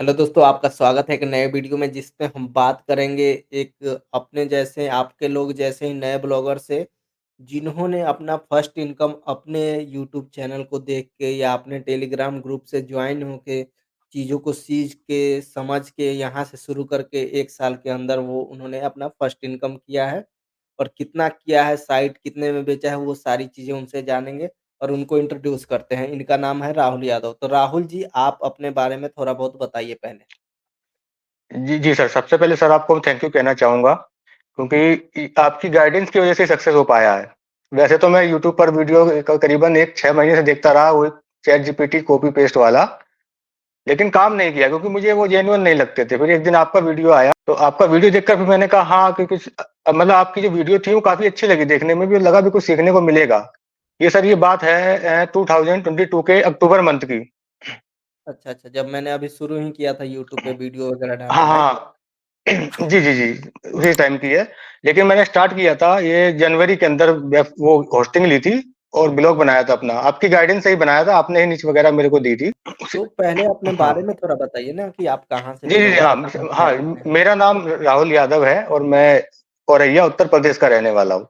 Hello दोस्तों, आपका स्वागत है एक नए वीडियो में जिसमें हम बात करेंगे एक अपने जैसे आपके लोग जैसे ही नए ब्लॉगर से, जिन्होंने अपना फर्स्ट इनकम अपने यूट्यूब चैनल को देख के या अपने टेलीग्राम ग्रुप से ज्वाइन होके, चीज़ों को सीख के, समझ के, यहाँ से शुरू करके 1 साल के अंदर वो उन्होंने अपना फर्स्ट इनकम किया है। और कितना किया है, साइट कितने में बेचा है, वो सारी चीज़ें उनसे जानेंगे और उनको इंट्रोड्यूस करते हैं। इनका नाम है राहुल यादव। तो राहुल जी, आप अपने बारे में थोड़ा बहुत बताइए पहले? जी सर। सबसे पहले सर आपको थैंक यू कहना चाहूँगा क्योंकि आपकी गाइडेंस की वज़ह से सक्सेस हो पाया है। वैसे तो मैं यूट्यूब पर वीडियो करीबन 1 6 महीने से देखता रहा वो चैट जीपीटी कॉपी पेस्ट वाला, लेकिन काम नहीं किया क्योंकि मुझे वो जेन्युइन नहीं लगते थे। फिर एक दिन आपका वीडियो आया, तो आपका वीडियो देखकर फिर मैंने कहा हाँ, कि कुछ मतलब आपकी जो वीडियो थी वो काफ़ी अच्छी लगी देखने में भी और लगा भी कुछ सीखने को मिलेगा। ये सर ये बात है 2022 के अक्टूबर मंथ की। अच्छा, अच्छा, जब मैंने अभी शुरू ही किया था यूट्यूब पे वीडियो वगैरह हाँ, डालना, राइट? हाँ। जी, उसी टाइम की है। लेकिन मैंने स्टार्ट किया था ये जनवरी के अंदर वो होस्टिंग ली थी और ब्लॉग बनाया था अपना। आपकी गाइडेंस से ही बनाया था, आपने ही नीच वगैरह मेरे को दी थी। उसी तो पहले अपने बारे हाँ। में थोड़ा बताइए ना कि आप कहाँ से जी, बिलॉन्ग हाँ, कहाँ से हाँ, रहते हैं? मेरा नाम राहुल यादव है और मैं औरैया उत्तर प्रदेश का रहने वाला हूँ।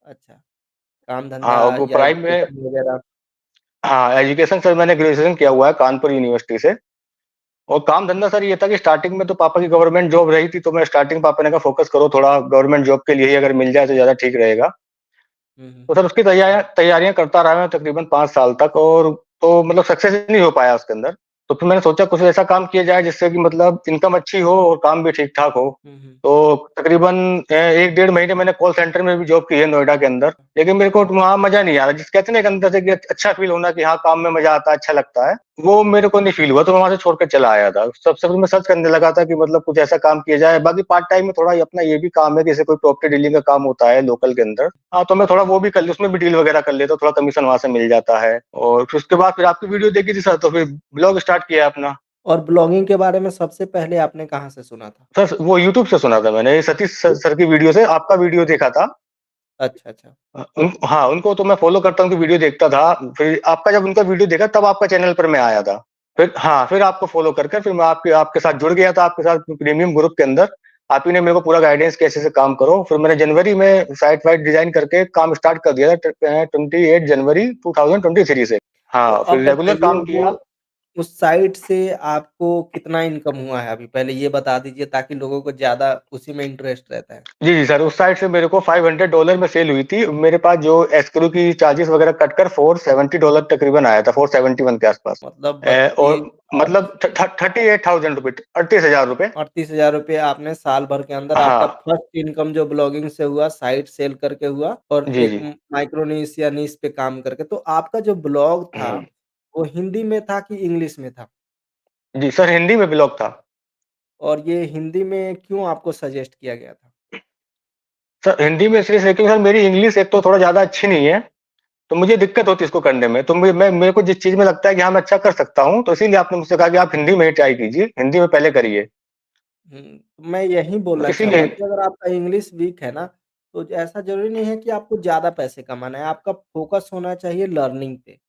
अच्छा, काम-धंधा हाँ, और वो या प्राइम में एजुकेशन वगैरह? हाँ, एजुकेशन सर मैंने ग्रेजुएशन किया हुआ है कानपुर यूनिवर्सिटी से। और काम धंधा सर ये था कि स्टार्टिंग में तो पापा की गवर्नमेंट जॉब रही थी, तो मैं स्टार्टिंग पापा ने कहा फोकस करो थोड़ा गवर्नमेंट जॉब के लिए ही अगर मिल जाए तो ज़्यादा ठीक रहेगा। हुँ, हुँ। तो सर उसकी तैयारियाँ करता रहा मैं तकरीबन 5 साल तक और तो मतलब सक्सेस नहीं हो पाया उसके अंदर। तो फिर मैंने सोचा कुछ ऐसा काम किया जाए जिससे कि मतलब इनकम अच्छी हो और काम भी ठीक-ठाक हो। हुँ, हुँ। तो तकरीबन 1 डेढ़ महीने मैंने कॉल सेंटर में भी जॉब की है नोएडा के अंदर। लेकिन मेरे को वहाँ मज़ा नहीं आ रहा। जिसे कहते हैं ना एक अंदर से कि अच्छा फ़ील होना कि हाँ, काम में मज़ा आता है, अच्छा लगता है। वो मेरे को नहीं फ़ील हुआ तो मैं वहाँ से छोड़ के चला आया था। सबसे पहले मैं सर्च करने लगा था कि मतलब कुछ ऐसा काम किया जाए। बाकी पार्ट टाइम में थोड़ा ये अपना ये भी काम है, जैसे कोई प्रॉपर्टी डीलिंग का काम होता है लोकल के अंदर। हाँ, तो मैं थोड़ा वो भी कर उसमें भी डील वगैरह कर लेता हूँ, थोड़ा कमीशन वहाँ से मिल जाता है। और फिर उसके बाद फिर आपकी वीडियो देखी थी सर, तो फिर ब्लॉग स्टार्ट किया अपना। और ब्लॉगिंग के बारे में सबसे पहले आपने कहाँ से सुना था? सर वो यूट्यूब से सुना था मैंने, सतीश सर तो सर की वीडियो से आपका वीडियो देखा था। अच्छा, अच्छा। हाँ, उनको तो मैं फ़ॉलो करता हूँ, उनकी वीडियो देखता था। फिर आपका जब उनका वीडियो देखा तब आपका चैनल पर मैं आया था। फिर हाँ, फिर आपको फ़ॉलो कर फिर मैं आपके आपके साथ जुड़ गया था, आपके साथ प्रीमियम ग्रुप के अंदर। आप ही ने मेरे को पूरा गाइडेंस कैसे से काम करो। फिर मैंने जनवरी में साइट वाइट डिज़ाइन करके काम स्टार्ट कर दिया था 28 जनवरी 2023 से। तो हाँ, अब फिर रेगुलर बताइए काम वो किया। उस साइट से आपको कितना इनकम हुआ है अभी? पहले ये बता दीजिए ताकि लोगों को ज़्यादा उसी में इंटरेस्ट रहता है। जी सर, उस साइट से मेरे को $500 में सेल हुई थी। मेरे पास जो एस्क्रो की चार्जेस वगैरह कट कर $470 तकरीबन आया था, 471 के आसपास। मतलब बताइए और मतलब थ थ 38,000 रुपए, 38,000 रुपए। ₹38,000 आपने साल भर के अंदर आपका हाँ, फर्स्ट इनकम जो ब्लॉगिंग से हुआ, साइट सेल करके हुआ और जी, एक जी। माइक्रो निश या निश पे काम करके। तो आपका जो ब्लॉग था, हुँ। वो हिंदी में था कि इंग्लिश में था? जी सर, हिंदी में ब्लॉग था। और ये हिंदी में क्यों आपको सजेस्ट किया गया था? सर हिंदी में इसलिए क्योंकि सर मेरी इंग्लिश एक तो थोड़ा ज़्यादा अच्छी नहीं है, तो मुझे दिक्कत होती है इसको करने में। तो मैं मेरे को जिस चीज़ में लगता है कि हाँ, मैं अच्छा कर सकता हूँ, तो इसीलिए आपने मुझसे कहा कि आप हिंदी में ही ट्राई कीजिए, हिंदी में पहले करिए। मैं यही तो बोलना इसीलिए चाहूँगा कि अगर आपका इंग्लिश वीक है ना, तो ऐसा ज़रूरी नहीं है कि आपको ज़्यादा पैसे कमाना है, आपका फ़ोकस होना चाहिए लर्निंग पे।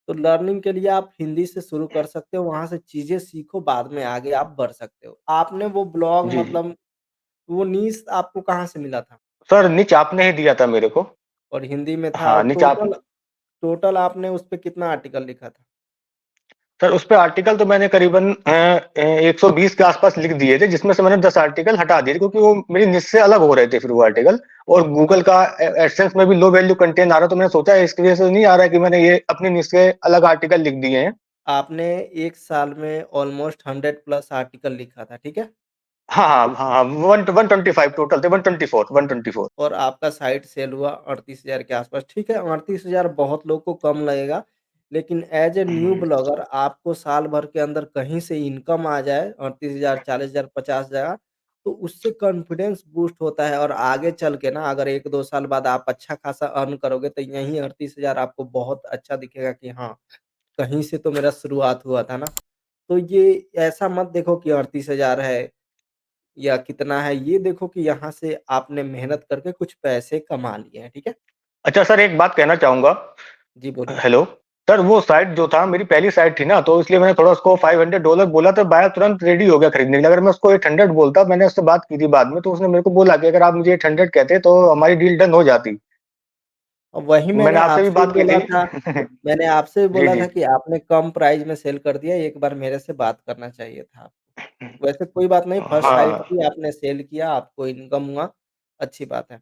तो लर्निंग के लिए आप हिंदी से शुरू कर सकते हो, वहाँ से चीज़ें सीखो, बाद में आगे आप बढ़ सकते हो। आपने वो ब्लॉग जी, जी। मतलब वो नीश आपको कहाँ से मिला था? सर निच आपने ही दिया था मेरे को। और हिंदी में था हाँ, और निच आप टोटल टोटल आपने उस पे कितना आर्टिकल लिखा था? सर उसपे आर्टिकल तो मैंने करीबन 120 के आस-पास लिख दिए थे, जिसमें से मैंने 10 आर्टिकल हटा दिए थे क्योंकि वो मेरी निच से अलग हो रहे थे फिर वो आर्टिकल। और गूगल का एडसेंस में भी लो वैल्यू कंटेंट आ रहा है, तो मैंने सोचा इसकी वजह से नहीं आ रहा है कि मैंने ये अपनी निच से अलग आर्टिकल लिख दिए हैं। आपने 1 साल में ऑलमोस्ट 100 प्लस आर्टिकल लिखा था, ठीक है? हाँ, हाँ, हाँ, हाँ, 125 टोटल थे, 124। और आपका साइट सेल हुआ 38,000 के आसपास। ठीक है, 38,000 बहुत लोग को कम लगेगा, लेकिन as a new hmm, blogger आपको साल भर के अंदर कहीं से इनकम आ जाए 38,000, 40,000, 50,000 तो उससे कॉन्फिडेंस बूस्ट होता है और आगे चल के ना अगर 1-2 साल बाद आप अच्छा खासा अर्न करोगे तो यहीं 38,000 आपको बहुत अच्छा दिखेगा कि हाँ, कहीं से तो मेरा शुरुआत हुआ था ना। तो ये ऐसा मत देखो कि 38,000 है या कितना है, ये देखो कि यहाँ से आपने मेहनत करके कुछ पैसे कमा लिए हैं, ठीक है? अच्छा सर एक बात कहना चाहूँगा। जी, बोलिए। हेलो? सर वो साइट जो था मेरी पहली साइट थी ना, तो इसलिए मैंने थोड़ा उसको $500 बोला, तो बायर तुरंत रेडी हो गया खरीदने के लिए। अगर मैं उसको 800 बोलता, मैंने उससे बात की थी बाद में, तो उसने मेरे को बोला कि अगर आप मुझे 800 कहते तो हमारी डील डन हो जाती। और वही मैंने आपसे भी बात की थी। मैंने आपसे भी जी बोला जी। था कि आपने कम प्राइस में सेल कर दिया, एक बार मेरे से बात करना चाहिए था आपको। वैसे कोई बात नहीं, फर्स्ट साइट हाँ थी, आपने सेल किया, आपको इनकम हुआ, अच्छी बात है।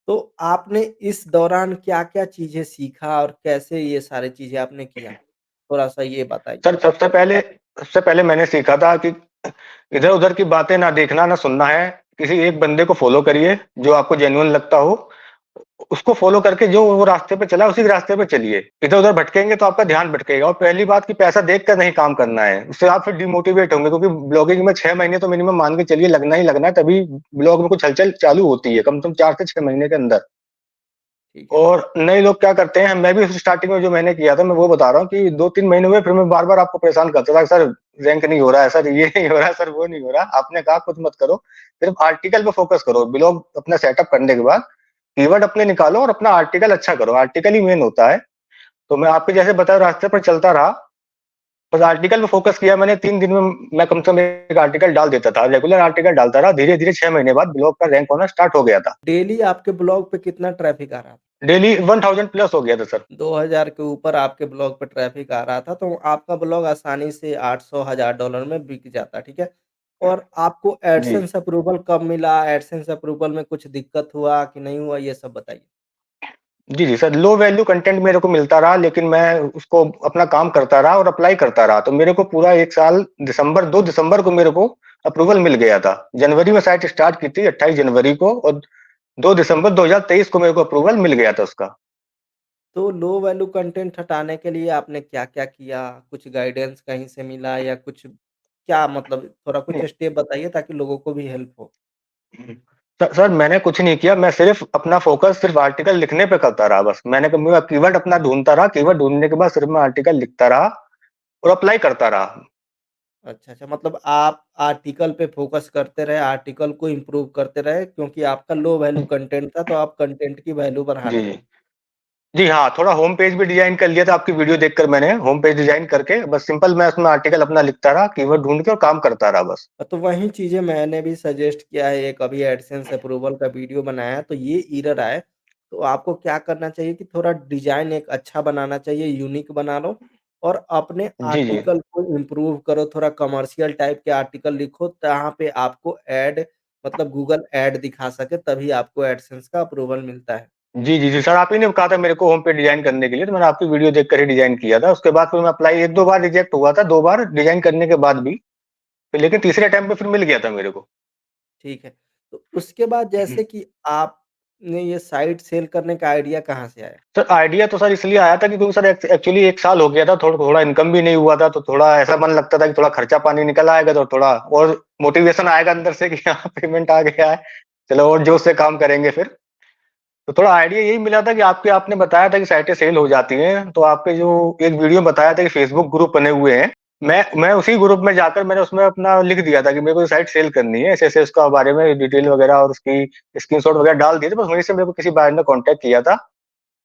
तो आपने इस दौरान क्या-क्या चीज़ें सीखा और कैसे ये सारी चीज़ें आपने किया? थोड़ा-सा ये बताइए? सर, सबसे पहले मैंने सीखा था कि इधर-उधर की बातें ना देखना, ना सुनना है। किसी एक बंदे को फ़ॉलो करिए, जो आपको जेन्युइन लगता हो। उसको फ़ॉलो करके जो वो रास्ते पे चला, उसी रास्ते पे चलिए। इधर-उधर भटकेंगे तो आपका ध्यान भटकेगा, और पहली बात कि पैसा देख कर नहीं काम करना है। उससे आप फिर डिमोटिवेट होंगे, क्योंकि ब्लॉगिंग में 6 महीने तो मिनिमम मान के चलिए लगना ही लगना है, तभी ब्लॉग में कुछ हलचल चालू होती है, कम से कम 4 से 6 महीने के अंदर। ठीक है। और नए लोग क्या करते हैं, मैं भी स्टार्टिंग में जो मैंने किया था, मैं वो बता रहा हूँ कि 2-3 महीने हुए, फिर मैं बार-बार आपको परेशान करता था, सर रैंक नहीं हो रहा है, सर ये नहीं हो रहा है, सर वो नहीं हो रहा। आपने कहा कुछ मत करो, सिर्फ आर्टिकल पे फोकस करो। ब्लॉग अपना सेटअप करने के बाद कीवर्ड अपने निकालो और अपना आर्टिकल अच्छा करो, आर्टिकल ही मेन होता है। तो मैं आपके जैसे बताए रास्ते पर चलता रहा, बस आर्टिकल पे फोकस किया मैंने। 3 दिन में मैं कम से कम एक आर्टिकल डाल देता था, रेगुलर आर्टिकल डालता रहा। धीरे-धीरे 6 महीने बाद ब्लॉग का रैंक होना स्टार्ट हो गया था। डेली आपके ब्लॉग पे कितना ट्रैफ़िक आ रहा था? डेली 1000 प्लस हो गया था सर। 2000 के ऊपर आपके ब्लॉग पे ट्रैफ़िक आ रहा था, तो आपका ब्लॉग आसानी से 800 हज़ार डॉलर में बिक जाता, ठीक है? और आपको जी। एडसेंस अप्रूवल कब मिला? एडसेंस अप्रूवल में कुछ दिक्कत हुआ कि नहीं हुआ? ये सब बताइए। जी, जी सर, लो वैल्यू कंटेंट मेरे को मिलता रहा, लेकिन मैं उसको अपना काम करता रहा और अप्लाई करता रहा। तो मेरे को पूरा 1 साल दिसंबर 2 दिसंबर को मेरे को अप्रूवल मिल गया था। जनवरी में साइट स्टार्ट की थी 28 जनवरी को, और 2 दिसंबर 2023 को मेरे को अप्रूवल मिल गया था उसका। तो लो वैल्यू कंटेंट हटाने के लिए आपने क्या-क्या किया? कुछ गाइडेंस कहीं से मिला या कुछ क्या मतलब थोड़ा कुछ नहीं, स्टेप बताइए ताकि लोगों को भी हेल्प हो? सर मैंने कुछ नहीं किया, मैं सिर्फ़ अपना फ़ोकस सिर्फ़ आर्टिकल लिखने पे करता रहा बस। मैंने क मैं कीवर्ड अपना ढूँढता रहा, कीवर्ड ढूँढने के बाद सिर्फ़ मैं आर्टिकल लिखता रहा और अप्लाई करता रहा। अच्छा, अच्छा मतलब आप आर्टिकल पे फ़ोकस करते रहे, आर्टिकल को इम्प्रूव करते रहे क्योंकि आपका लो वैल्यू कंटेंट था, तो आप कंटेंट की वैल्यू बढ़ा जी, रहे थे। जी। जी हाँ, थोड़ा होम पेज भी डिज़ाइन कर लिया था आपकी वीडियो देखकर मैंने। होम पेज डिज़ाइन करके बस सिंपल मैं उसमें आर्टिकल अपना लिखता रहा, कीवर्ड ढूँढ के और काम करता रहा बस। तो वही चीज़ें मैंने भी सजेस्ट किया है, एक अभी एडसेंस अप्रूवल का वीडियो बनाया है, तो ये एरर आए, तो आपको क्या करना चाहिए कि थोड़ा डिज़ाइन एक अच्छा बनाना चाहिए, यूनिक बना लो और अपने जी, जी। आर्टिकल को इम्प्रूव करो, थोड़ा कमर्शियल टाइप के आर्टिकल लिखो, जहाँ पे आपको ऐड मतलब गूगल ऐड दिखा सके, तभी आपको एडसेंस का अप्रूवल मिलता है। जी, जी, जी। सर आप ही ने कहा था मेरे को होम पेज डिज़ाइन करने के लिए, तो मैंने आपकी वीडियो देखकर ही डिज़ाइन किया था। उसके बाद फिर मैं अप्लाई 1-2 बार रिजेक्ट हुआ था, 2 बार डिज़ाइन करने के बाद भी। लेकिन तीसरे अटेम्प्ट पे फिर मिल गया था मेरे को। ठीक है। तो उसके बाद जैसे कि आपने ये साइट सेल करने का आइडिया कहाँ से आया? सर आइडिया तो सर इसलिए आया था कि क्योंकि सर एक्चुअली 1 साल हो गया था, थोड़ा थोड़ा इनकम भी नहीं हुआ था, तो थोड़ा ऐसा मन लगता था कि थोड़ा खर्चा पानी निकल आएगा तो थोड़ा और मोटिवेशन आएगा अंदर से कि हाँ पेमेंट आ गया है, चलो और जोश से काम करेंगे फिर। तो थोड़ा आइडिया यही मिला था कि आपने बताया था कि साइटें सेल हो जाती हैं, तो आपके जो एक वीडियो बताया था कि फेसबुक ग्रुप बने हुए हैं, मैं उसी ग्रुप में जाकर मैंने उसमें अपना लिख दिया था कि मेरे को ये साइट सेल करनी है, ऐसे-ऐसे उसका बारे में डिटेल वगैरह और उसकी स्क्रीनशॉट वगैरह डाल दिए थे, बस वहीं से मेरे को किसी बायर ने कॉन्टैक्ट किया था,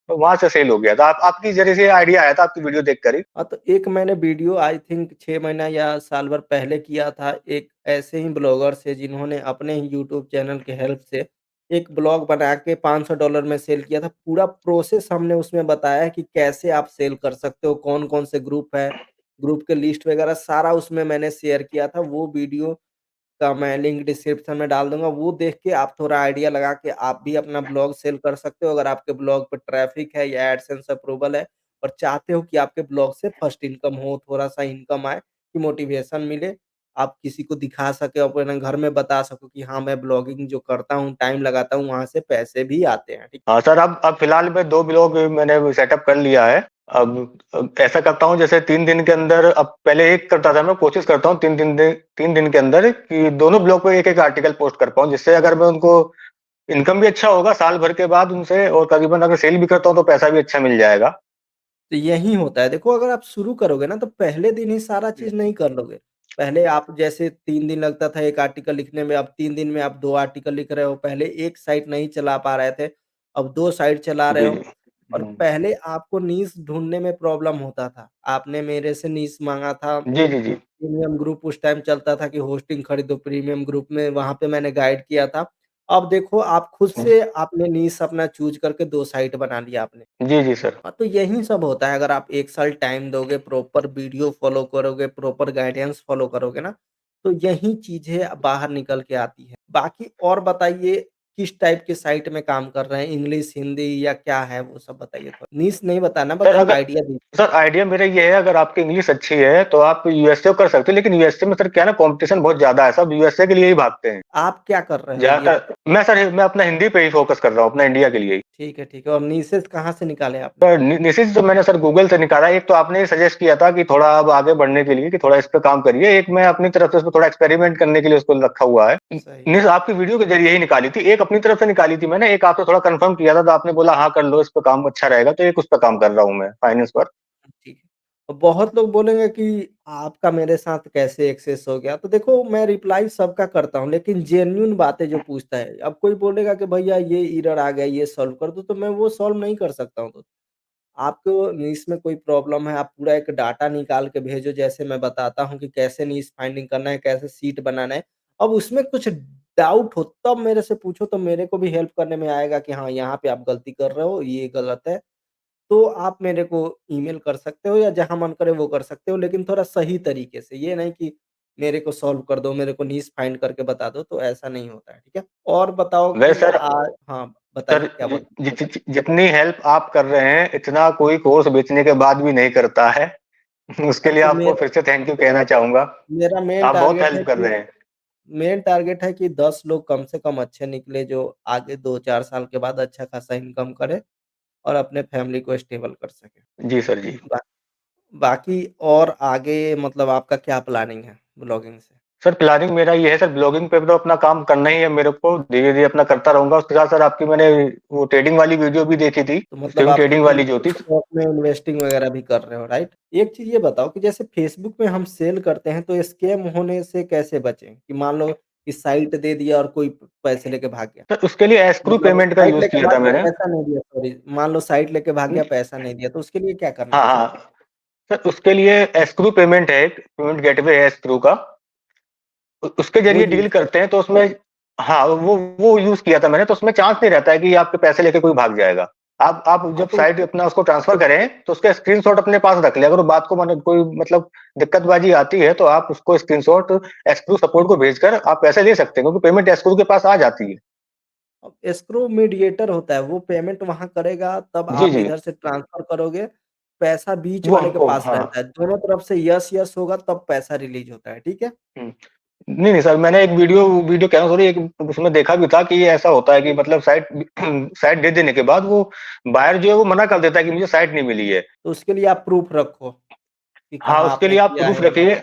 तो वहाँ से सेल हो गया था। आप आपकी ज़रिए से आइडिया आया था आपकी वीडियो देखकर ही। हाँ, तो एक मैंने वीडियो आई थिंक 6 महीना या साल भर पहले किया था। एक ऐसे ही ब्लॉगर्स है जिन्होंने अपने ही यूट्यूब चैनल के हेल्प से एक ब्लॉग बना के $500 में सेल किया था। पूरा प्रोसेस हमने उसमें बताया है कि कैसे आप सेल कर सकते हो, कौन-कौन से ग्रुप है, ग्रुप के लिस्ट वगैरह सारा उसमें मैंने शेयर किया था। वो वीडियो का मैं लिंक डिस्क्रिप्शन में डाल दूँगा, वो देख के आप थोड़ा आइडिया लगा के आप भी अपना ब्लॉग सेल कर सकते हो। अगर आपके ब्लॉग पे ट्रैफ़िक है या एडसेंस अप्रूवल है और चाहते हो कि आपके ब्लॉग से फर्स्ट इनकम हो, थोड़ा-सा इनकम आए, कि मोटिवेशन मिले, आप किसी को दिखा सकें, अपने घर में बता सको कि हाँ, मैं ब्लॉगिंग जो करता हूँ, टाइम लगाता हूँ, वहाँ से पैसे भी आते हैं। ठीक हाँ सर, अब फिलहाल मैं 2 ब्लॉग मैंने सेटअप कर लिया है। अब ऐसा करता हूँ जैसे 3 दिन के अंदर, अब पहले एक करता था, मैं कोशिश करता हूँ 3 दिन के अंदर कि दोनों ब्लॉग पे एक-एक आर्टिकल पोस्ट कर पाऊँ, जिससे अगर मैं उनको इनकम भी अच्छा होगा साल भर के बाद उनसे, और करीबन अगर सेल भी करता हूँ तो पैसा भी अच्छा मिल जाएगा। तो यही होता है। देखो अगर आप शुरू करोगे ना तो पहले दिन ही सारा चीज़ नहीं कर लोगे। पहले आप जैसे 3 दिन लगता था 1 आर्टिकल लिखने में, अब 3 दिन में आप 2 आर्टिकल लिख रहे हो। पहले 1 साइट नहीं चला पा रहे थे, अब 2 साइट चला रहे जी, हो। जी। और पहले आपको नीश ढूँढने में प्रॉब्लम होता था। आपने मेरे से नीश माँगा था, जी, जी, जी। प्रीमियम ग्रुप उस टाइम चलता था कि होस्टिंग खरीदो प्रीमियम ग्रुप में, वहाँ पे मैंने गाइड किया था। अब देखो आप खुद से आपने नीश अपना चूज़ करके 2 साइट बना लिया आपने। जी, जी सर। हाँ, तो यही सब होता है अगर आप 1 साल टाइम दोगे, प्रॉपर वीडियो फ़ॉलो करोगे, प्रॉपर गाइडेंस फ़ॉलो करोगे ना, तो यही चीज़ें बाहर निकल के आती हैं। बाकी और बताइए किस टाइप के साइट में काम कर रहे हैं? इंग्लिश, हिंदी या क्या है वो सब बताइए थोड़ा? निश नहीं बताना बस सर एक अगर आइडिया दीजिए। सर आइडिया मेरा ये है, अगर आपकी इंग्लिश अच्छी है तो आप यूएसए कर सकते हो, लेकिन यूएसए में सर क्या है ना, कॉम्पिटिशन बहुत ज़्यादा है, सब यूएसए के लिए ही भागते हैं। आप क्या कर रहे हो ये ज़्यादातर बताइए? मैं अपना हिंदी पे ही फ़ोकस कर रहा हूँ, अपना इंडिया के लिए ही। ठीक है और निशेज़ कहाँ से निकाले आपने? सर निश्चित तो मैंने सर गूगल से निकाला। एक तो आपने सजेस्ट किया था कि थोड़ा अब आगे बढ़ने के लिए कि थोड़ा इस पे काम करिए। एक मैं अपनी तरफ से उसको थोड़ा एक्सपेरिमेंट करने के लिए उसको रखा हुआ है। सही है। निस आपकी वीडियो के ज़रिए ही निकाली थी। एक अपनी तरफ से निकाली थी मैंने, एक आपसे थोड़ा कन्फर्म किया था तो आपने बोला हाँ, कर लो, इस पे काम अच्छा रहेगा, तो एक उस पे काम कर रहा हूँ मैं फाइनेंस पर। ठीक है। और बहुत लोग बोलेंगे कि आपका मेरे साथ कैसे एक्सेस हो गया? तो देखो मैं रिप्लाई सबका करता हूँ, लेकिन जेन्युइन बातें जो पूछता है, अब कोई बोलेगा कि भैया ये एरर आ गया, ये सॉल्व कर दो, तो मैं वो सॉल्व नहीं कर सकता हूँ। तो आपको नीश में कोई प्रॉब्लम है, आप पूरा एक डाटा निकाल के भेजो, जैसे मैं बताता हूँ कि कैसे नीश फाइंडिंग करना है, कैसे सीट बनाना है। अब उसमें कुछ डाउट हो तब मेरे से पूछो, तो मेरे को भी हेल्प करने में आएगा कि हाँ, यहाँ पे आप गलती कर रहे हो, ये गलत है। तो आप मेरे को ईमेल कर सकते हो या जहाँ मन करे वो कर सकते हो, लेकिन थोड़ा सही तरीके से। ये नहीं कि मेरे को सॉल्व कर दो, मेरे को नीश फाइंड करके बता दो, तो ऐसा नहीं होता है, ठीक है? और बताओ वैसे कि सर हाँ, सर बताइए क्या जि, बोल जि, जि, जितनी हेल्प आप कर रहे हैं, इतना कोई कोर्स बेचने के बाद भी नहीं करता है। उसके अब लिए तो आपको फिर से थैंक यू कहना चाहूंगा। मेरा मेन आप बहुत टारगेट है हेल्प कर कि रहे हैं। 10 लोग कम से कम अच्छे निकले, जो आगे 2-4 साल के बाद अच्छा खासा इनकम करे और अपने फैमिली को स्टेबल कर सके। जी सर जी। बा बाकी और आगे मतलब आपका क्या प्लानिंग है ब्लॉगिंग से? सर प्लानिंग मेरा ये है सर, ब्लॉगिंग पे तो अपना काम करना ही है मेरे को, धीरे-धीरे अपना करता रहूँगा। उसके साथ सर आपकी मैंने वो ट्रेडिंग वाली वीडियो भी देखी थी, तो मतलब स्विंग आप ट्रेडिंग वाली जो थी। स्टॉक में इन्वेस्टिंग वगैरह भी कर रहे हो, राइट? एक चीज़ ये बताओ कि जैसे फेसबुक में हम सेल करते हैं तो स्कैम होने से कैसे बचें? कि मान लो कि साइट दे दिया और कोई पैसे लेके भाग गया। सर उसके लिए एस्क्रू मतलब पेमेंट का साइट यूज़ लेके किया भाग था गया, मैंने। पैसा नहीं दिया, सॉरी, मान लो साइट लेके भाग गया, पैसा नहीं दिया, तो उसके लिए क्या करना हाँ, है? हाँ। सर उसके लिए एस्क्रू पेमेंट है, एक पेमेंट गेटवे है एस्क्रू का। उसके वो ज़रिए डील यूज़ कर करते हैं तो उसमें हाँ, वो यूज़ किया था मैंने, तो उसमें चांस नहीं रहता है कि आपके पैसे लेके कोई भाग जाएगा। आप हाँ, जब तो साइट उसमें अपना उसको ट्रांसफ़र करें, तो उसका स्क्रीनशॉट अपने पास रख लें। अगर वो बात को माने कोई मतलब दिक्कतबाज़ी आती है, तो आप उसको स्क्रीनशॉट एस्क्रू सपोर्ट को भेजकर आप पैसे ले सकते हैं, क्योंकि पेमेंट एस्क्रू के पास आ जाती है। अब एस्क्रो मीडिएटर होता है, वो पेमेंट वहाँ करेगा तब जी, आप जी। इधर से ट्रांसफ़र करोगे, पैसा बीच वो वाले के हमको पास हाँ। रहता है, दोनों तरफ से यस, यस होगा तब पैसा रिलीज़ होता है, ठीक है? हुँ। नहीं, नहीं सर, मैंने एक वीडियो वीडियो कह रहा हूँ सॉरी, एक उसमें देखा भी था कि ये ऐसा होता है कि मतलब साइट साइट दे देने के बाद वो बायर जो है वो मना कर देता है कि मुझे साइट नहीं मिली है। तो उसके लिए आप प्रूफ़ रखो कि हाँ, कहाँ उसके आपने लिए आप किया प्रूफ़ है रखिए।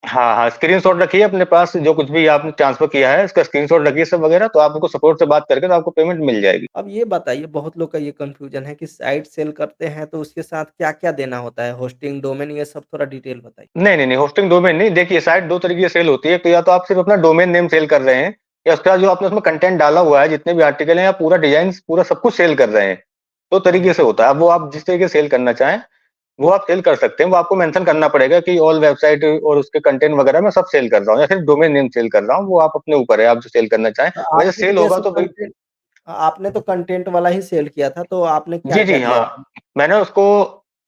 हाँ, हाँ, स्क्रीनशॉट रखिए अपने पास, जो कुछ भी आपने ट्रांसफर किया है, उसका स्क्रीनशॉट रखिए सब वगैरह, तो आप उनको सपोर्ट से बात करके तो आपको पेमेंट मिल जाएगी। अब ये बताइए बहुत लोग का ये कन्फ्यूज़न है कि साइट सेल करते हैं तो उसके साथ क्या-क्या देना होता है? होस्टिंग, डोमेन ये सब थोड़ा डिटेल बताइए। नहीं, नहीं, नहीं, होस्टिंग डोमेन नहीं। देखिए साइट 2 तरीके से सेल होती है, तो या तो आप सिर्फ़ अपना डोमेन नेम सेल कर रहे हैं, या उसके बाद जो आपने उसमें कंटेंट डाला हुआ है, जितने भी आर्टिकल हैं, या पूरा डिज़ाइन्स पूरा सब कुछ सेल कर रहे हैं। 2 हाँ, तरीके हाँ। से होता है। अब वो आप जिस तरीके से सेल करना चाहें, वो आप सेल कर सकते हैं। वो आपको मेंशन करना पड़ेगा कि ऑल वेबसाइट और उसके कंटेंट वगैरह मैं सब सेल कर रहा हूँ, या सिर्फ़ डोमेन नेम सेल कर रहा हूँ, वो आप अपने ऊपर है, आप जो सेल करना चाहें। तो वैसे आपने तो सेल होगा जैसे तो भई आपने तो कंटेंट वाला ही सेल किया था, तो आपने जी, क्या-क्या जी, दिया हाँ। था? मैंने उसको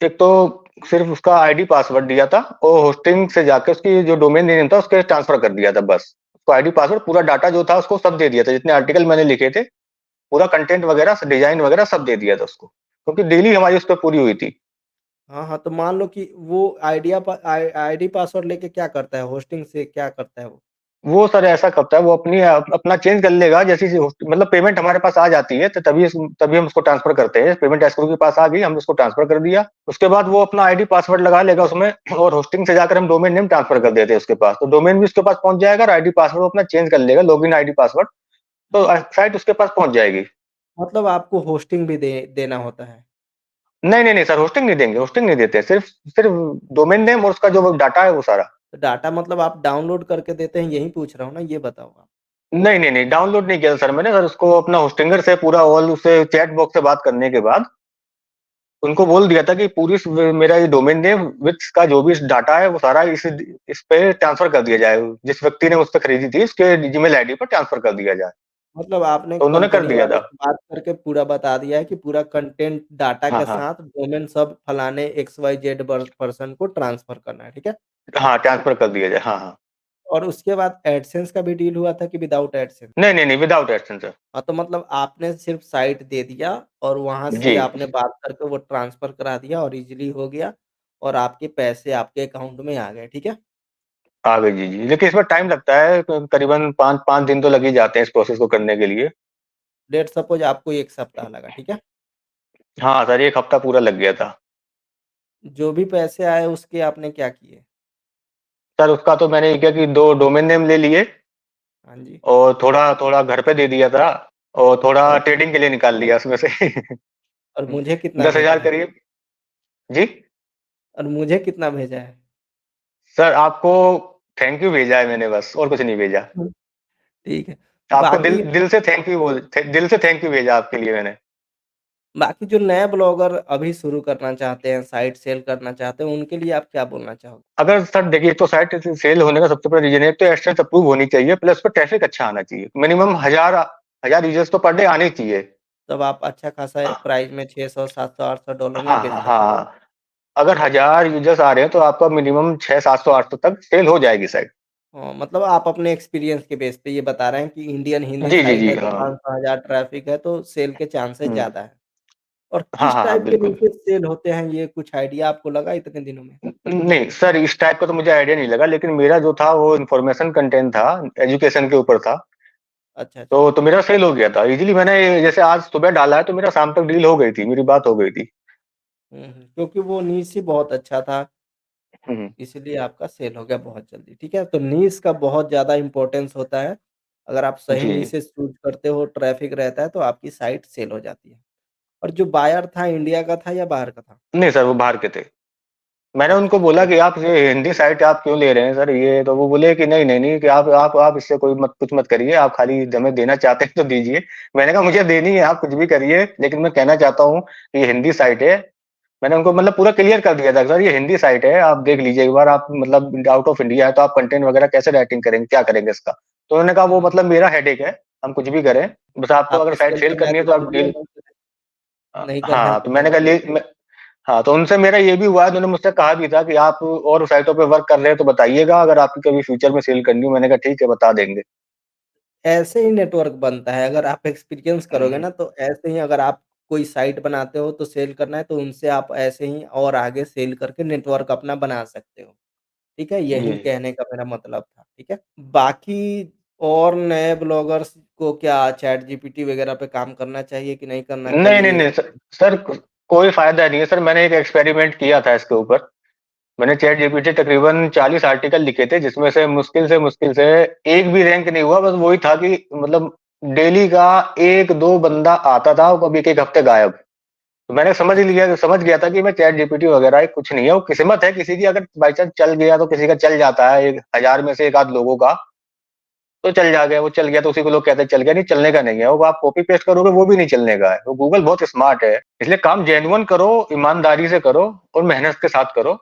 एक तो सिर्फ़ उसका आईडी पासवर्ड दिया था, और होस्टिंग से जाके उसकी जो डोमेन नेम था उसके ट्रांसफ़र कर दिया था बस। उसको आईडी पासवर्ड पूरा डाटा जो था उसको सब दे दिया था, जितने आर्टिकल मैंने लिखे थे, पूरा कंटेंट वगैरह, डिज़ाइन वगैरह सब दे दिया था उसको। क्योंकि डेली हमारी उस पे पूरी हुई थी। हाँ, हाँ, तो मान लो कि वो आईडी पासवर्ड लेके क्या करता है? होस्टिंग से क्या करता है वो? वो सर ऐसा करता है, वो अपना चेंज कर लेगा जैसे ही मतलब पेमेंट हमारे पास आ जाती है, तो तभी हम उसको ट्रांसफ़र करते हैं। पेमेंट एस्क्रो के पास आ गई, हमने उसको ट्रांसफ़र कर दिया। उसके बाद वो अपना आईडी पासवर्ड लगा लेगा उसमें, और होस्टिंग से जाकर हम डोमेन नेम ट्रांसफ़र कर देते हैं उसके पास। तो डोमेन भी उसके पास पहुँच जाएगा, और आईडी पासवर्ड वो अपना चेंज कर लेगा, लॉगिन आईडी पासवर्ड, तो साइट उसके पास पहुँच जाएगी। मतलब आपको होस्टिंग भी देना होता है। नहीं, नहीं, नहीं सर, होस्टिंग नहीं देंगे, होस्टिंग नहीं देते। सिर्फ़ सिर्फ़ डोमेन नेम और उसका जो वो डाटा है वो सारा। तो डाटा मतलब आप डाउनलोड करके देते हैं, यही पूछ रहा हूँ ना, ये बताओ आप? नहीं, नहीं, नहीं, डाउनलोड नहीं किया था सर मैंने। सर उसको अपना होस्टिंगर से पूरा ऑल उससे चैट बॉक्स से बात करने के बाद उनको बोल दिया था कि पूरी मेरा ये डोमेन नेम विथ का जो भी डाटा है वो सारा इस पे ट्रांसफर कर दिया जाए, जिस व्यक्ति ने मुझसे खरीदी थी उसके जीमेल आईडी पर ट्रांसफर कर दिया जाए। मतलब आपने तो उन्होंने कर कंपनी दिया वालों था। से बात करके पूरा बता दिया है कि पूरा कंटेंट डाटा हाँ के हाँ साथ डोमेन सब फलाने एक्स वाई जेड पर्सन को ट्रांसफर करना है, ठीक है। हाँ, ट्रांसफर कर दिया जाए, हाँ हाँ। और उसके बाद एडसेंस का भी डील हुआ था कि विदाउट एडसेंस? नहीं नहीं नहीं, विदाउट एडसेंस सर। हाँ, तो मतलब आपने सिर्फ साइट दे दिया और वहां जी। से आपने बात करके वो ट्रांसफर करा दिया और इजीली हो गया और आपके पैसे आपके अकाउंट में आ गए, ठीक है। आ गई, जी जी, लेकिन इसमें टाइम लगता है, करीबन 5 दिन तो लग ही जाते हैं इस प्रोसेस को करने के लिए। लेट सपोज आपको 1 सप्ताह लगा, ठीक है। हाँ सर, 1 हफ्ता पूरा लग गया था। जो भी पैसे आए उसके आपने क्या किए? सर उसका तो मैंने ये किया कि 2 डोमेन नेम ले लिए, हाँ जी। और थोड़ा-थोड़ा घर पे दे दिया था, और थोड़ा और ट्रेडिंग के लिए निकाल लिया उसमें से। और मुझे कितना दस भेजा हजार है? करीब। जी। और मुझे कितना भेजा है? सर आपको थैंक यू भेजा है मैंने, बस और कुछ नहीं भेजा। हुँ, ठीक है। आपको दिल बाकी दिल से थैंक यू दिल से थैंक यू भेजा आपके लिए मैंने। बाकी जो नए ब्लॉगर अभी शुरू करना चाहते हैं, साइट सेल करना चाहते हैं, उनके लिए आप क्या बोलना चाहोगे? अगर सर देखिए, तो साइट सेल होने का सबसे बड़ा रीज़न है, एक तो एडसेंस अप्रूव होनी चाहिए, प्लस उसपे ट्रैफिक अच्छा आना चाहिए। मिनिमम 1000 यूज़र्स तो पर डे आने ही चाहिए। तब आप अच्छा खासा प्राइस में 600, 700, 800 डॉलर में हाँ, बेच हाँ, सकते हैं। हाँ। अगर 1000 यूज़र्स आ रहे हैं तो आपका मिनिमम 6 700 800 तक सेल हो जाएगी साइट। हाँ, मतलब आप अपने एक्सपीरियंस के बेस पे ये बता रहे हैं कि इंडियन हिंदी जी, जी, साइट जी, है तो हाँ। 500 1000 ट्रैफिक है तो सेल के चांसेस हुँ। ज़्यादा है। और हाँ, किस हाँ, हाँ, टाइप के बिल्कुल। नीचे सेल होते हैं ये कुछ आइडिया आपको लगा इतने दिनों में? नहीं सर, इस टाइप का तो मुझे आइडिया नहीं लगा, लेकिन मेरा जो था वो इन्फॉर्मेशन कंटेंट था, एजुकेशन के ऊपर था। अच्छा, अच्छा। तो मेरा सेल हो गया था। इज़िली मैंने जैसे आज सुबह डाला है तो मेरा शाम तक डील हो गई थी, मेरी बात हो गई थी। हुँ, हुँ। क्योंकि वो नीश ही बहुत अच्छा था, हुँ, हुँ। इसलिए आपका सेल हो गया बहुत जल्दी, ठीक है? तो नीश का बहुत ज़्यादा इम्पोर्टेंस होता है। अगर आप सही जी। निशेस चूज़ करते हो, ट्रैफिक रहता है तो आपकी साइट सेल हो जाती है। और जो बायर था इंडिया का था या बाहर का था? नहीं सर, वो बाहर के थे। मैंने अच्छा, उनको अच्छा। बोला कि आप ये हिंदी साइट आप क्यों ले रहे हैं सर ये? तो वो बोले कि नहीं, नहीं, नहीं, कि आप इससे कोई मत कुछ मत करिए, आप खाली हमें देना चाहते हैं तो दीजिए। मैंने कहा मुझे देनी है, आप कुछ भी करिए, लेकिन मैं कहना चाहता हूँ कि ये हिंदी साइट है। मैंने उनको मतलब पूरा क्लियर कर दिया था, सर ये हिंदी साइट है, आप देख लीजिए एक बार, आप मतलब आउट ऑफ इंडिया है तो आप कंटेंट वगैरह कैसे राइटिंग करेंगे, क्या करेंगे इसका? तो उन्होंने कहा वो हुँ, मतलब मेरा हेडेक है, हम कुछ भी करें, बस आपको अगर आपके साइट सेल सेल करना है करनी है तो तो आप करिए, डील। नहीं करना है हाँ, तो तो नहीं मैंने कहा करिए। हाँ, तो उनसे मेरा ये भी हुआ है, उन्होंने मुझसे कहा भी था कि आप और साइटों पे वर्क कर रहे हैं तो बताइएगा, अगर आपकी कभी फ्यूचर में सेल करनी हो। मैंने कहा ठीक है, बता देंगे। ऐसे ही नेटवर्क बनता है, अगर आप एक्सपीरियंस करोगे हुँ, ना तो ऐसे ही अगर आप कोई साइट बनाते हो तो सेल करना है तो उनसे आप ऐसे ही और आगे सेल करके नेटवर्क अपना बना सकते हो, ठीक है? जी। यही कहने का मेरा मतलब था, ठीक है? बाकी और नए ब्लॉगर्स को क्या चैट जीपीटी वगैरह पे काम करना चाहिए कि नहीं करना नहीं, नहीं, चाहिए? नहीं सर कोई फ़ायदा नहीं है सर, मैंने एक एक्सपेरिमेंट किया था इसके ऊपर। मैंने चैट जीपीटी तकरीबन 40 आर्टिकल लिखे थे, जिसमें से मुश्किल से एक भी रैंक नहीं हुआ। बस वही था कि मतलब डेली का 1-2 बंदा आता था, वो कभी 1-1 हफ्ते गायब। तो मैंने अच्छा, समझ गया था कि मैं चैट जीपीटी वगैरह कुछ नहीं है, वो किस्मत है किसी की, अगर बाय चांस चल गया तो किसी का चल जाता है, 1000 में से 1 आध लोगों का तो चल जा गया, वो चल गया तो उसी को लोग कहते हैं चल गया, नहीं चलने का नहीं है, वो आप कॉपी पेस्ट करोगे वो भी नहीं चलने का है। तो गूगल बहुत स्मार्ट है, इसलिए काम जेन्युइन करो, ईमानदारी से करो और मेहनत के साथ करो,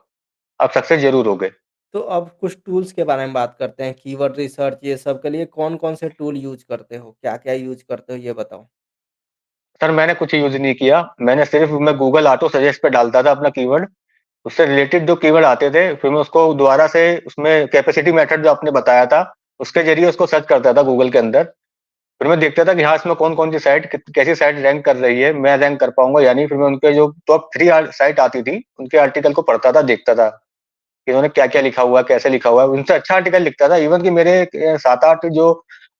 आप सक्सेस ज़रूर होगे। तो अब कुछ टूल्स के बारे में बात करते हैं, कीवर्ड रिसर्च ये सब के लिए कौन-कौन से टूल यूज़ करते हो? क्या-क्या यूज़ करते हो ये बताओ? सर मैंने कुछ यूज़ नहीं किया, मैंने सिर्फ मैं गूगल ऑटो सजेस्ट पे डालता था अपना कीवर्ड, उससे रिलेटेड जो कीवर्ड आते थे, फिर मैं उसको दोबारा से उसमें कैपेसिटी मेथड जो आपने बताया था, उसके ज़रिए उसको सर्च करता था गूगल के अंदर। फिर मैं देखता था कि हाँ, इसमें कौन-कौन सी साइट कैसी साइट रैंक कर रही है, मैं रैंक कर पाऊँगा या नहीं। फिर मैं उनके जो टॉप 3 साइट आती थी, उनके आर्टिकल को पढ़ता था, देखता था कि उन्होंने क्या-क्या लिखा हुआ है, कैसे लिखा हुआ है। उनसे अच्छा आर्टिकल लिखता था, इवन कि मेरे 7-8 जो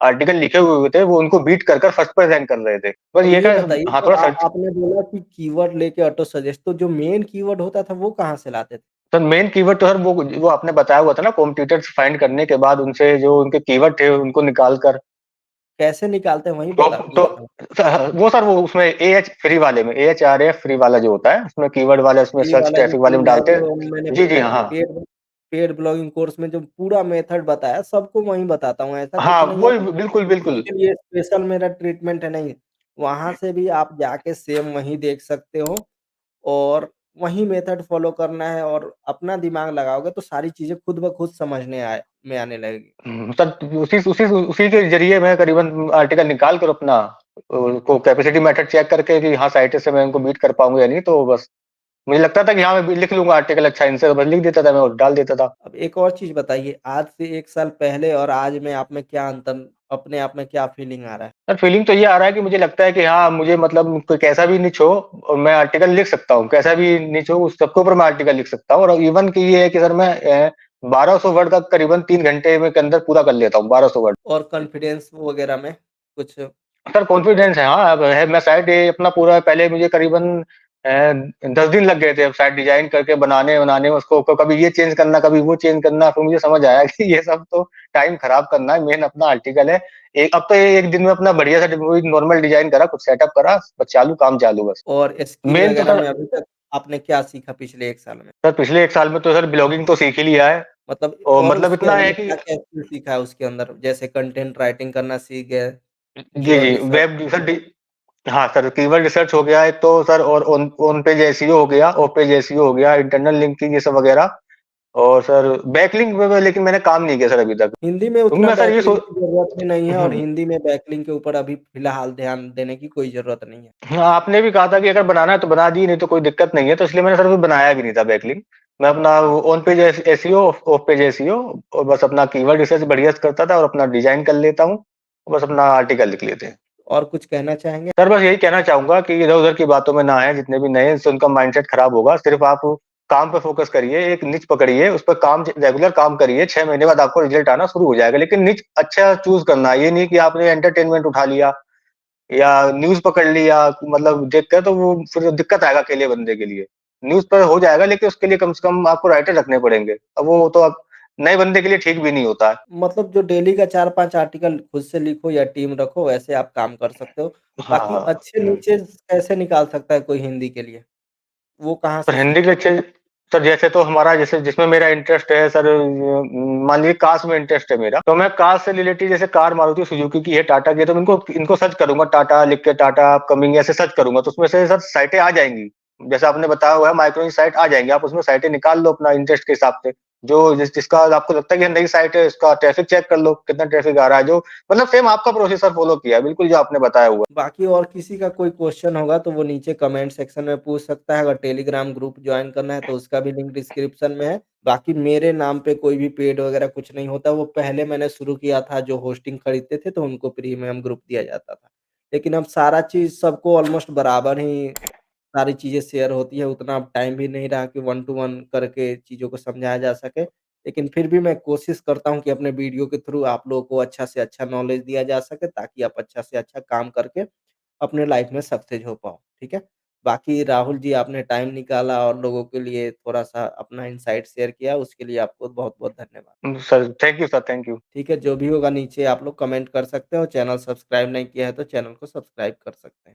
आर्टिकल लिखे हुए थे, वो उनको बीट कर फर्स्ट पे रैंक कर रहे थे। बस अब ये ये था। बताइए हाँ, तो थोड़ा सर्च। आपने बोला कि कीवर्ड लेके ऑटो सजेस्ट तो जो मेन कीवर्ड होता था वो कहाँ से लाते थे? सर मेन कीवर्ड तो सर वो आपने बताया हुआ था ना, कॉम्पिटिटर्स फाइंड करने के बाद उनसे जो उनके कीवर्ड थे, उनको निकाल कर कैसे निकालते हैं वही टॉप बता तो पूछा हूँ। सर वो उसमें एएच फ्री वाले में, एएचआरएफ फ्री वाला जो होता है, उसमें कीवर्ड वाले, उसमें फ्री सर्च वाला जो ट्रैफिक वाले में टूल है डालते जो मैंने हैं। जी, जी, हाँ, हाँ। पेड पेड ब्लॉगिंग कोर्स में जो पूरा मेथड बताया सबको वही बताता हूँ। ऐसा कुछ हाँ, नहीं है वही कि बिल्कुल, बिल्कुल। इसके लिए स्पेशल मेरा ट्रीटमेंट है, नहीं। वहाँ से भी आप जाके सेम वही देख सकते हो और वही मेथड फ़ॉलो करना है और अपना दिमाग लगाओगे तो सारी चीज़ें खुद ब खुद समझने आने लगेगी। तब उसी के ज़रिए मैं करीबन आर्टिकल निकाल कर अपना को कैपेसिटी मेथड चेक करके कि हाँ, साइट से मैं इनको बीट कर पाऊँगा या नहीं, तो बस मुझे लगता था कि हाँ, मैं भी लिख लूँगा आर्टिकल अच्छा इनसे, तो बस लिख देता था मैं और डाल देता था। अब एक और चीज़ बताइए, आज से 1 साल पहले और आज में आप में क्या अंतर अपने आप में क्या फ़ीलिंग आ रहा है? सर फीलिंग तो ये आ रहा है कि मुझे लगता है कि हाँ, मुझे मतलब कोई कैसा भी निच हो और मैं आर्टिकल लिख सकता हूँ। कैसा भी निच हो उस सबके ऊपर मैं आर्टिकल लिख सकता हूँ और इवन कि ये है कि सर मैं 1200 वर्ड का करीबन 3 घंटे में के अंदर पूरा कर लेता हूँ, 1200 वर्ड। और कॉन्फिडेंस वगैरह में कुछ सर कॉन्फिडेंस है, हाँ, अब है मैं साइट ये अपना पूरा पहले मुझे करीबन 10 दिन लग गए थे अब साइट डिज़ाइन करके बनाने में उसको कभी ये चेंज करना, कभी वो चेंज करना, फिर मुझे समझ आया कि ये सब तो टाइम खराब करना है, मेन अपना आर्टिकल है। एक अब तो ये 1 दिन में अपना बढ़िया सा वही नॉर्मल डिज़ाइन करा, कुछ सेटअप करा, बस चालू काम चालू बस। और स्किल मेन तो वगैरह सर में अभी तक आपने क्या सीखा पिछले 1 साल में? सर पिछले 1 साल में तो सर ब्लॉगिंग तो सीख ही लिया है मतलब और और मतलब उसके इतना है अलावा कि क्या-क्या स्किल सीखा है उसके अंदर? जैसे कंटेंट राइटिंग करना सीख गए, जी, कीवर्ड जी, रिसर्च वेब सर डी हाँ सर, कीवर्ड रिसर्च हो गया एक तो सर और ऑन पेज एसईओ हो गया, ऑफ पेज एसईओ हो गया, इंटरनल लिंकिंग ये सब वगैरह और सर बैकलिंक में लेकिन मैंने काम नहीं किया सर अभी तक। हिंदी में क्योंकि उतना मैं सर ये सो बैकलिंक की ज़रूरत भी नहीं है और हुँ, हिंदी में बैकलिंक के ऊपर अभी फ़िलहाल ध्यान देने की कोई ज़रूरत नहीं है। हाँ, आपने भी कहा था कि अगर बनाना है तो बना दी, नहीं तो कोई दिक्कत नहीं है, तो इसलिए मैंने सर अभी बनाया भी नहीं था बैकलिंक। मैं अपना वो on page SEO, of page SEO और बस अपना कीवर्ड रिसर्च बढ़िया से करता था और अपना डिज़ाइन कर लेता हूँ, बस अपना आर्टिकल लिख लेते हैं। और कुछ कहना चाहेंगे? सर बस यही कहना चाहूँगा कि इधर-उधर की बातों में ना आएँ, जितने भी नए हैं इससे उनका माइंडसेट खराब होगा। सिर्फ़ आप काम पे फ़ोकस करिए, एक निच पकड़िए, उस पे काम रेगुलर काम करिए, 6 महीने बाद आपको रिज़ल्ट आना शुरू हो जाएगा। लेकिन निच अच्छा चूज़ करना है, ये नहीं कि आपने एंटरटेनमेंट उठा लिया या न्यूज़ पकड़ लिया मतलब देख के तो वो फिर दिक्कत आएगा अकेले बंदे के लिए। न्यूज़ पे हो जाएगा लेकिन उसके लिए कम से कम आपको राइटर रखने पड़ेंगे। अब वो तो अब नए बंदे के लिए ठीक भी नहीं होता है। मतलब जो डेली का 4-5 आर्टिकल खुद से लिखो या टीम रखो, वैसे आप काम कर सकते हो। हाँ, बाकी हाँ। अच्छे हुँ। नीचेज़ कैसे निकाल सकता है कोई हिंदी के लिए? वो कहाँ सर से हिंदी के सीखे? अच्छे सर जैसे तो हमारा जैसे जिसमें मेरा इंटरेस्ट है सर मान लीजिए कार्स में इंटरेस्ट है मेरा, तो मैं कार से रिलेटेड जैसे कार मारुति सुजुकी की है, टाटा की है, तो मैं इनको इनको सर्च करूँगा टाटा लिख के टाटा अपकमिंग ऐसे सर्च करूँगा, तो उसमें से सर साइटें आ जाएँगी। जैसा आपने बताया हुआ है माइक्रो की साइट आ जाएँगी, आप उसमें साइटें निकाल लो अपना इंटरेस्ट के हिसाब से। जो जिसका आपको लगता है कि नई साइट है, इसका ट्रैफिक चेक कर लो, कितना ट्रैफिक आ रहा है, जो मतलब सेम आपका प्रोसेसर फॉलो किया है, बिल्कुल जो आपने बताया हुआ है। बाकी और किसी का कोई क्वेश्चन होगा तो वो नीचे कमेंट सेक्शन में पूछ सकता है। अगर टेलीग्राम ग्रुप जॉइन करना है तो उसका भी लिंक डिस्क्रिप्शन में है। बाकी मेरे नाम पे कोई भी पेड वगैरह कुछ नहीं होता। वो पहले मैंने शुरू किया था जो होस्टिंग खरीदते थे तो उनको प्रीमियम ग्रुप दिया जाता था। लेकिन अब सारा चीज़ सबको ऑलमोस्ट बराबर ही सारी चीज़ें शेयर होती है। उतना अब टाइम भी नहीं रहा कि वन टू वन करके चीज़ों को समझाया जा सके। लेकिन फिर भी मैं कोशिश करता हूँ कि अपने वीडियो के थ्रू आप लोगों को अच्छा से अच्छा नॉलेज दिया जा सके ताकि आप अच्छा से अच्छा काम करके अपने लाइफ में सक्सेस हो पाओ, ठीक है? बाकी राहुल जी आपने टाइम निकाला और लोगों के लिए थोड़ा-सा अपना इनसाइट शेयर किया, उसके लिए आपको बहुत-बहुत धन्यवाद। Sir thank you sir, thank you. ठीक है, जो भी होगा नीचे आप लोग कमेंट कर सकते हो, चैनल सब्सक्राइब नहीं किया है तो चैनल को सब्सक्राइब कर सकते हैं।